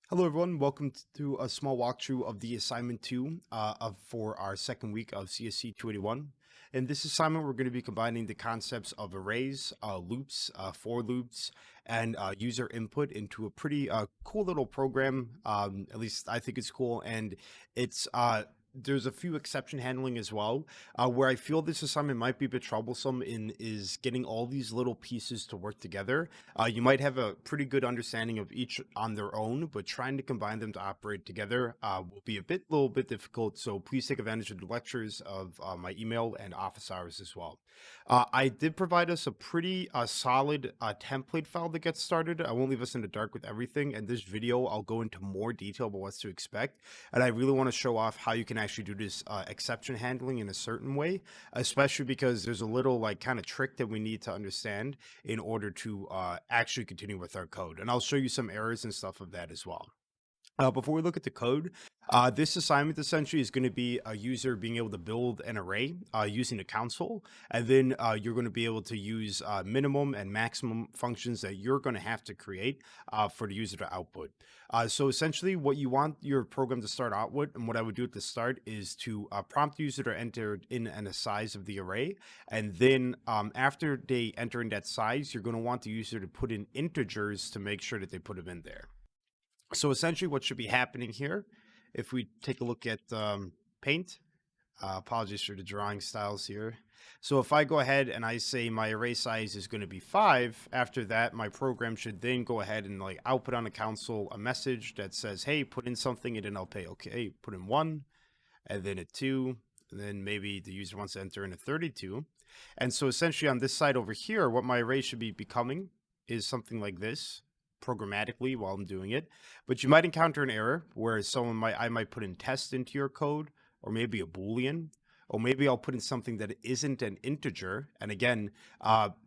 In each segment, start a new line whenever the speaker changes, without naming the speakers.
Hello, everyone. Welcome to a small walkthrough of the assignment two for our second week of CSC281. In this assignment, we're going to be combining the concepts of arrays, loops, for loops, and user input into a pretty cool little program. At least I think it's cool, and it's there's a few exception handling as well. Where I feel this assignment might be a bit troublesome in is getting all these little pieces to work together. You might have a pretty good understanding of each on their own, but trying to combine them to operate together will be a little bit difficult. So please take advantage of the lectures of my email and office hours as well. I did provide us a pretty solid template file to get started. I won't leave us in the dark with everything. In this video, I'll go into more detail about what to expect. And I really want to show off how you can actually do this exception handling in a certain way, especially because there's a little like kind of trick that we need to understand in order to actually continue with our code. And I'll show you some errors and stuff of that as well. Before we look at the code, this assignment essentially is going to be a user being able to build an array using the console, and then you're going to be able to use minimum and maximum functions that you're going to have to create for the user to output. So essentially, what you want your program to start out with, and what I would do at the start, is to prompt the user to enter in a size of the array, and then after they enter in that size, you're going to want the user to put in integers to make sure that they put them in there. So essentially what should be happening here, if we take a look at Paint, apologies for the drawing styles here. So if I go ahead and I say my array size is going to be 5, after that, my program should then go ahead and like output on the console a message that says, hey, put in something, and then I'll pay, okay, put in 1, and then a 2, and then maybe the user wants to enter in a 32. And so essentially on this side over here, what my array should be becoming is something like this programmatically while I'm doing it. But you might encounter an error where I might put in test into your code, or maybe a Boolean, or maybe I'll put in something that isn't an integer. And again,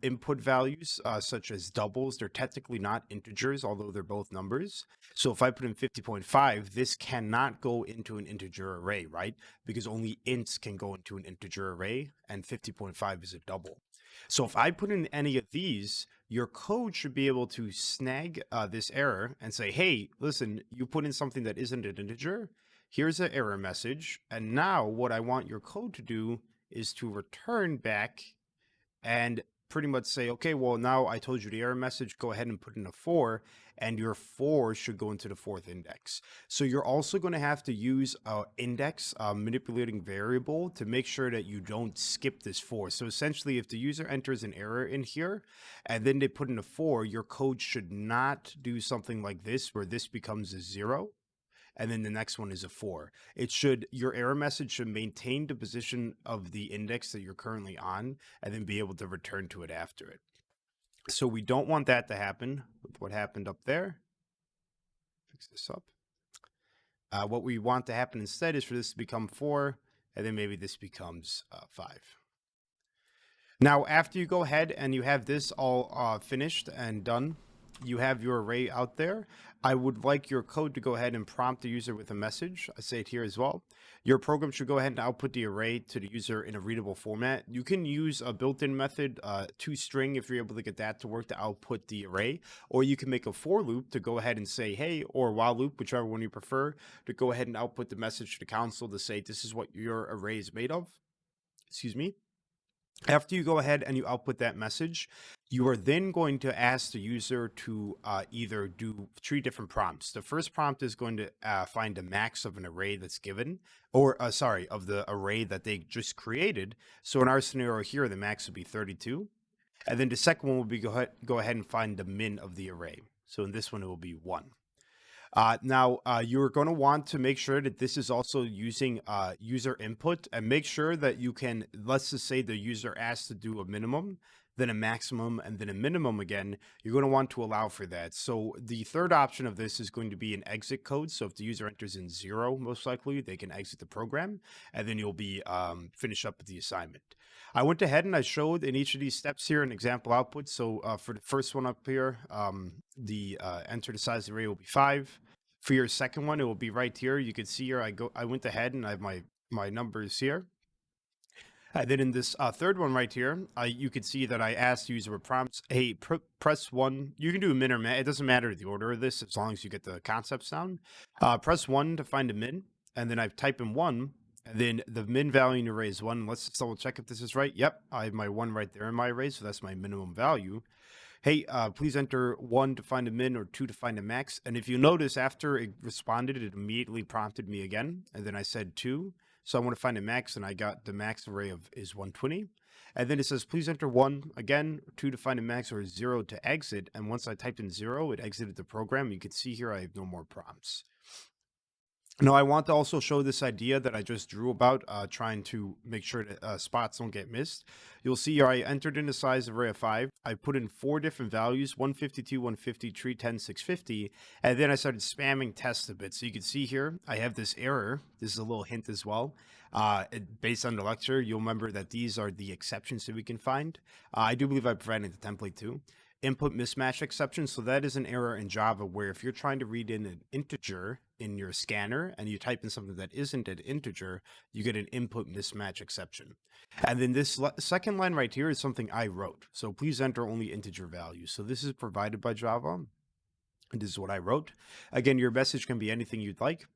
input values such as doubles, they're technically not integers, although they're both numbers. So if I put in 50.5, this cannot go into an integer array, right? Because only ints can go into an integer array, and 50.5 is a double. So if I put in any of these, your code should be able to snag this error and say, hey, listen, you put in something that isn't an integer. Here's an error message. And now what I want your code to do is to return back and pretty much say, okay, well, now I told you the error message, go ahead and put in a 4, and your 4 should go into the 4th index. So you're also going to have to use an index manipulating variable to make sure that you don't skip this 4. So essentially, if the user enters an error in here and then they put in a 4, your code should not do something like this where this becomes a 0 and then the next one is a 4. Your error message should maintain the position of the index that you're currently on and then be able to return to it after it. So we don't want that to happen with what happened up there. Fix this up. What we want to happen instead is for this to become 4, and then maybe this becomes 5. Now, after you go ahead and you have this all finished and done, you have your array out there. I would like your code to go ahead and prompt the user with a message. I say it here as well. Your program should go ahead and output the array to the user in a readable format. You can use a built-in method, toString, if you're able to get that to work to output the array, or you can make a for loop to go ahead and say, hey, or while loop, whichever one you prefer, to go ahead and output the message to the console to say, this is what your array is made of. Excuse me. After you go ahead and you output that message, you are then going to ask the user to either do 3 different prompts. The first prompt is going to find the max of an array that's given, or of the array that they just created. So in our scenario here, the max would be 32. And then the second one will be go ahead and find the min of the array. So in this one, it will be 1. Now, you're going to want to make sure that this is also using user input, and make sure that you can, let's just say the user asks to do a minimum, then a maximum, and then a minimum again. You're going to want to allow for that. So the third option of this is going to be an exit code. So if the user enters in 0, most likely they can exit the program, and then you'll be finished up with the assignment. I went ahead and I showed in each of these steps here an example output. So for the first one up here, the enter the size of the array will be 5. For your second one, it will be right here. You can see here, I went ahead and I have my numbers here. And then in this third one right here, you can see that I asked user with prompts, hey, press one. You can do a min or max. It doesn't matter the order of this as long as you get the concepts down. Press one to find a min. And then I type in one. And then the min value in your array is one. Let's just double check if this is right. Yep, I have my one right there in my array. So that's my minimum value. Hey, please enter one to find a min or two to find a max. And if you notice, after it responded, it immediately prompted me again. And then I said two. So I want to find a max, and I got the max array of is 120. And then it says, please enter one again, two to find a max, or zero to exit. And once I typed in zero, it exited the program. You can see here I have no more prompts. Now, I want to also show this idea that I just drew about trying to make sure that spots don't get missed. You'll see here I entered in a size array of 5. I put in 4 different values, 152, 150, 310, 650, and then I started spamming test a bit. So you can see here I have this error. This is a little hint as well. Based on the lecture, you'll remember that these are the exceptions that we can find. I do believe I provided the template too. Input mismatch exception. So that is an error in Java where if you're trying to read in an integer in your scanner and you type in something that isn't an integer, you get an input mismatch exception. And then this second line right here is something I wrote. So please enter only integer values. So this is provided by Java. And this is what I wrote. Again, your message can be anything you'd like.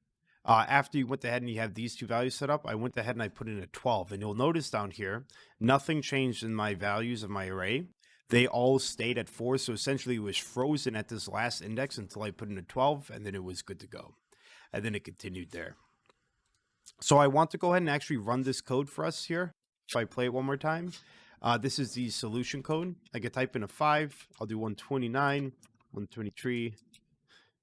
After you went ahead and you have these two values set up, I went ahead and I put in a 12. And you'll notice down here, nothing changed in my values of my array. They all stayed at 4, so essentially it was frozen at this last index until I put in a 12, and then it was good to go. And then it continued there. So I want to go ahead and actually run this code for us here. If I play it one more time, this is the solution code. I can type in a 5. I'll do 129, 123,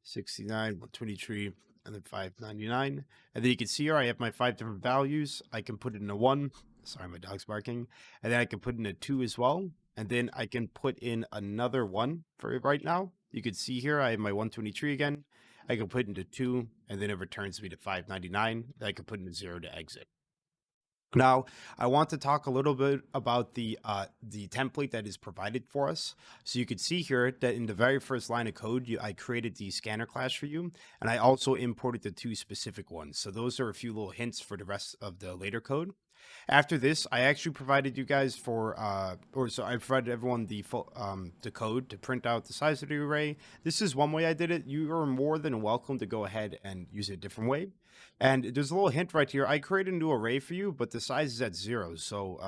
69, 123, and then 599. And then you can see here I have my 5 different values. I can put it in a 1. Sorry, my dog's barking. And then I can put in a 2 as well. And then I can put in another 1 for right now. You can see here I have my 123 again. I can put into 2, and then it returns me to 599. I can put in a 0 to exit. Now, I want to talk a little bit about the template that is provided for us. So you can see here that in the very first line of code, I created the scanner class for you, and I also imported the 2 specific ones. So those are a few little hints for the rest of the later code. After this, I actually provided you guys I provided everyone the full the code to print out the size of the array. This is one way I did it. You are more than welcome to go ahead and use it a different way. And there's a little hint right here. I created a new array for you, but the size is at 0. So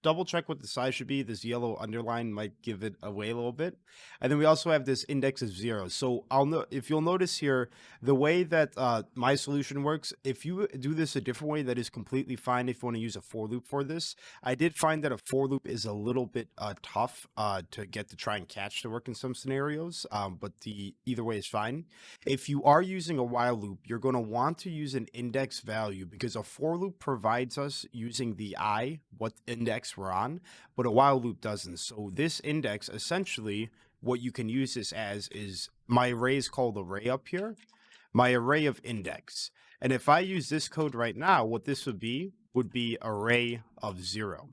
double check what the size should be. This yellow underline might give it away a little bit. And then we also have this index of 0. So if you'll notice here, the way that my solution works, if you do this a different way, that is completely fine if you want to use a for loop for this. I did find that a for loop is a little bit tough to get to try and catch to work in some scenarios, but either way is fine. If you are using a while loop, you're going to want to use an index value because a for loop provides us using the what index we're on, but a while loop doesn't. So this index, essentially, what you can use this as is my array is called array up here, my array of index. And if I use this code right now, what this would be array of 0.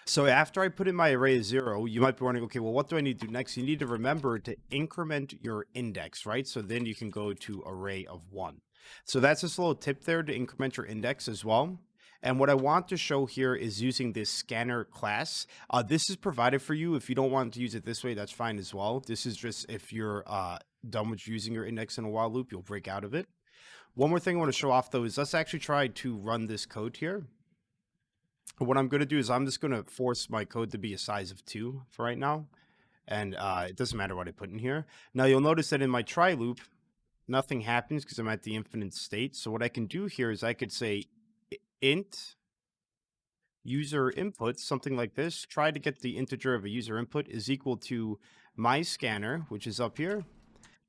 So after I put in my array of 0, you might be wondering, okay, well, what do I need to do next? You need to remember to increment your index, right? So then you can go to array of 1. So that's just a little tip there to increment your index as well. And what I want to show here is using this scanner class. This is provided for you. If you don't want to use it this way, that's fine as well. This is just if you're done with using your index in a while loop, you'll break out of it. One more thing I want to show off, though, is let's actually try to run this code here. What I'm going to do is I'm just going to force my code to be a size of 2 for right now. And it doesn't matter what I put in here. Now, you'll notice that in my try loop, nothing happens because I'm at the infinite state. So what I can do here is I could say int user input, something like this. Try to get the integer of a user input is equal to my scanner, which is up here.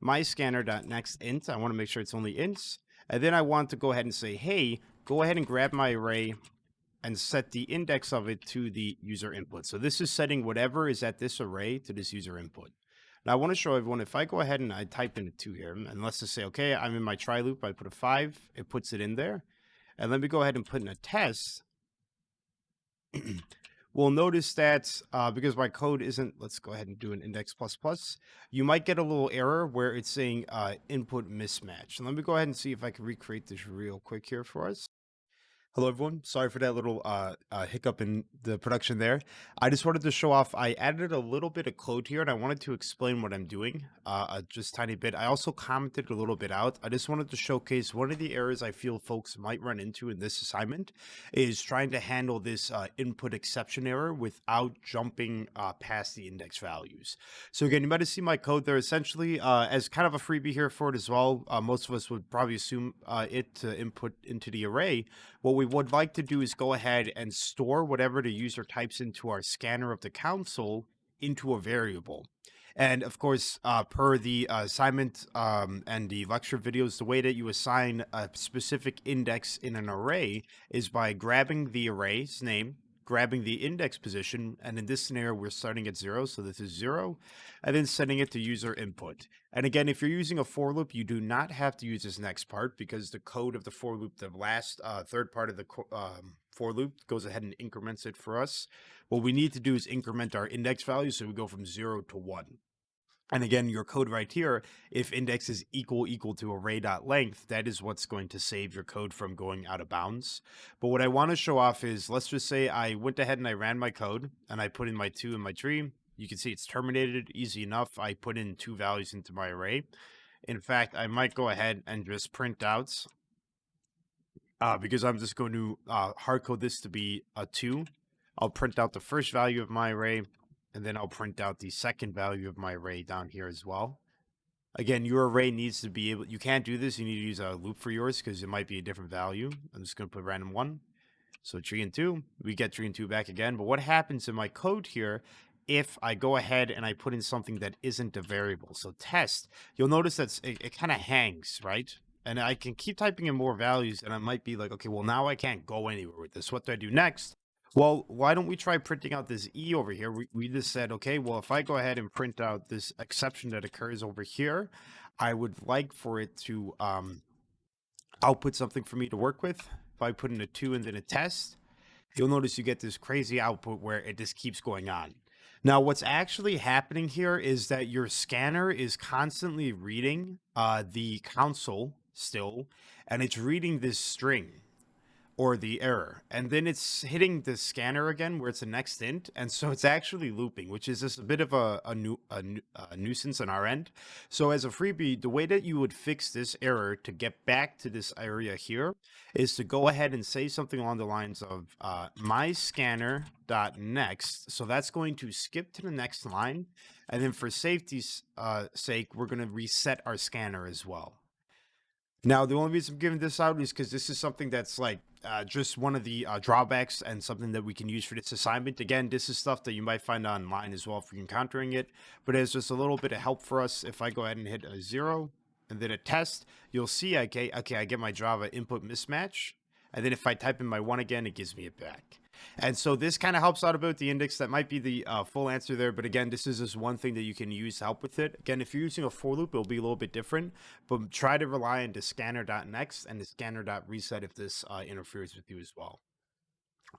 My scanner.next int. I want to make sure it's only ints. And then I want to go ahead and say, hey, go ahead and grab my array and set the index of it to the user input. So this is setting whatever is at this array to this user input. Now I want to show everyone, if I go ahead and I type in a 2 here, and let's just say, okay, I'm in my try loop, I put a 5, it puts it in there. And let me go ahead and put in a test. We'll notice that because my code isn't, let's go ahead and do an index plus plus, you might get a little error where it's saying input mismatch. And let me go ahead and see if I can recreate this real quick here for us. Hello, everyone. Sorry for that little hiccup in the production there. I just wanted to show off. I added a little bit of code here, and I wanted to explain what I'm doing just tiny bit. I also commented a little bit out. I just wanted to showcase one of the errors I feel folks might run into in this assignment is trying to handle this input exception error without jumping past the index values. So again, you might have seen my code there. Essentially, as kind of a freebie here for it as well. Most of us would probably assume it to input into the array. What we would like to do is go ahead and store whatever the user types into our scanner of the console into a variable. And of course, per the assignment and the lecture videos, the way that you assign a specific index in an array is by grabbing the array's name, grabbing the index position, and in this scenario, we're starting at 0, so this is 0, and then setting it to user input. And again, if you're using a for loop, you do not have to use this next part because the code of the for loop, the last third part of the for loop, goes ahead and increments it for us. What we need to do is increment our index value, so we go from 0 to 1. And again, your code right here, if index is equal to array.length, that is what's going to save your code from going out of bounds. But what I want to show off is, let's just say I went ahead and I ran my code and I put in my 2 in my tree. You can see it's terminated easy enough. I put in 2 values into my array. In fact, I might go ahead and just print out because I'm just going to hard code this to be a 2. I'll print out the first value of my array, and then I'll print out the second value of my array down here as well. Again, your array needs to be able, you can't do this. You need to use a loop for yours because it might be a different value. I'm just going to put random 1. So 3 and 2, we get 3 and 2 back again. But what happens in my code here, if I go ahead and I put in something that isn't a variable, so test, you'll notice that it kind of hangs, right? And I can keep typing in more values and I might be like, okay, well, now I can't go anywhere with this. What do I do next? Well, why don't we try printing out this E over here? We just said, okay, well, if I go ahead and print out this exception that occurs over here, I would like for it to output something for me to work with. If I put in a 2 and then a test, you'll notice you get this crazy output where it just keeps going on. Now, what's actually happening here is that your scanner is constantly reading the console still, and it's reading this string or the error, and then it's hitting the scanner again where it's the next int, and so it's actually looping, which is just a bit of a nuisance on our end. So as a freebie, the way that you would fix this error to get back to this area here is to go ahead and say something along the lines of my scanner.next. So that's going to skip to the next line, and then for safety's sake, we're going to reset our scanner as well. Now, the only reason I'm giving this out is because this is something that's like just one of the drawbacks and something that we can use for this assignment. Again, this is stuff that you might find online as well if you're encountering it, but it's just a little bit of help for us. If I go ahead and hit a 0 and then a test, you'll see, I get my Java input mismatch. And then if I type in my 1 again, it gives me it back. And so this kind of helps out about the index. That might be the full answer there. But again, this is just one thing that you can use to help with it. Again, if you're using a for loop, it'll be a little bit different. But try to rely on the scanner.next and the scanner.reset if this interferes with you as well.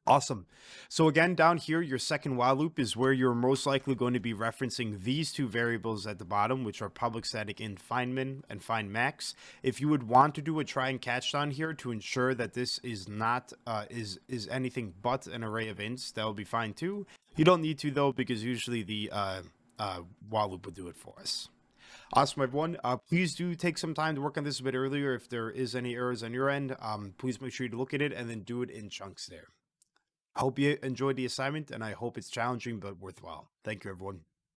Awesome. So again, down here, your second while loop is where you're most likely going to be referencing these 2 variables at the bottom, which are public static int findmin and findmax. If you would want to do a try and catch down here to ensure that this is not is anything but an array of ints, that will be fine too. You don't need to though, because usually the while loop will do it for us. Awesome, everyone. Please do take some time to work on this a bit earlier. If there is any errors on your end, please make sure you look at it and then do it in chunks there. I hope you enjoyed the assignment, and I hope it's challenging but worthwhile. Thank you, everyone.